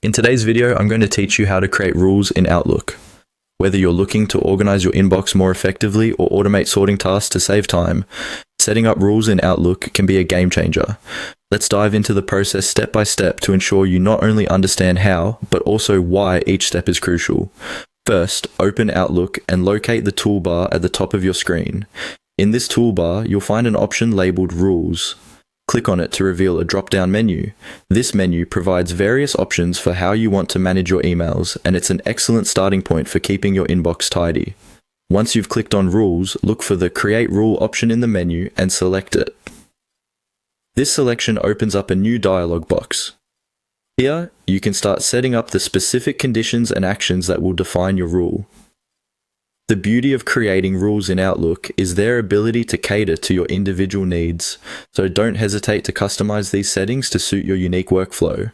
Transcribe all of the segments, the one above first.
In today's video, I'm going to teach you how to create rules in Outlook. Whether you're looking to organize your inbox more effectively or automate sorting tasks to save time, setting up rules in Outlook can be a game changer. Let's dive into the process step by step to ensure you not only understand how, but also why each step is crucial. First, open Outlook and locate the toolbar at the top of your screen. In this toolbar, you'll find an option labeled Rules. Click on it to reveal a drop-down menu. This menu provides various options for how you want to manage your emails, and it's an excellent starting point for keeping your inbox tidy. Once you've clicked on Rules, look for the Create Rule option in the menu and select it. This selection opens up a new dialog box. Here, you can start setting up the specific conditions and actions that will define your rule. The beauty of creating rules in Outlook is their ability to cater to your individual needs, so don't hesitate to customize these settings to suit your unique workflow.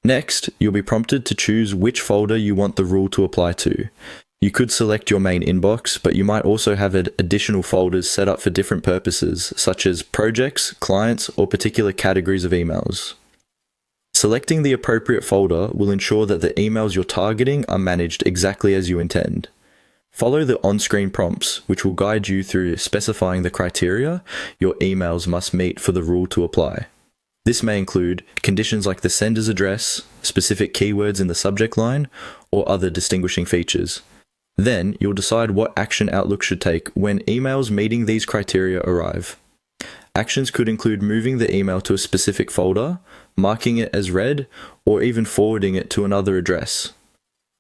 Next, you'll be prompted to choose which folder you want the rule to apply to. You could select your main inbox, but you might also have additional folders set up for different purposes, such as projects, clients, or particular categories of emails. Selecting the appropriate folder will ensure that the emails you're targeting are managed exactly as you intend. Follow the on-screen prompts, which will guide you through specifying the criteria your emails must meet for the rule to apply. This may include conditions like the sender's address, specific keywords in the subject line, or other distinguishing features. Then, you'll decide what action Outlook should take when emails meeting these criteria arrive. Actions could include moving the email to a specific folder, marking it as read, or even forwarding it to another address.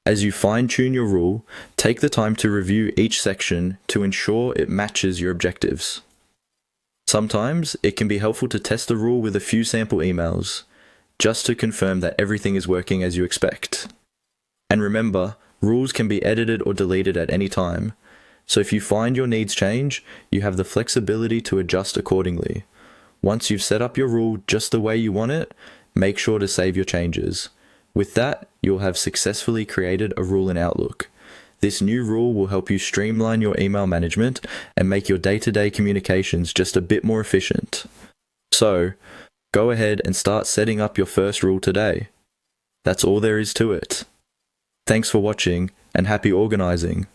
As you fine-tune your rule, take the time to review each section to ensure it matches your objectives. Sometimes, it can be helpful to test the rule with a few sample emails, just to confirm that everything is working as you expect. And remember, rules can be edited or deleted at any time, so if you find your needs change, you have the flexibility to adjust accordingly. Once you've set up your rule just the way you want it, make sure to save your changes. With that, you'll have successfully created a rule in Outlook. This new rule will help you streamline your email management and make your day-to-day communications just a bit more efficient. So, go ahead and start setting up your first rule today. That's all there is to it. Thanks for watching, and happy organizing!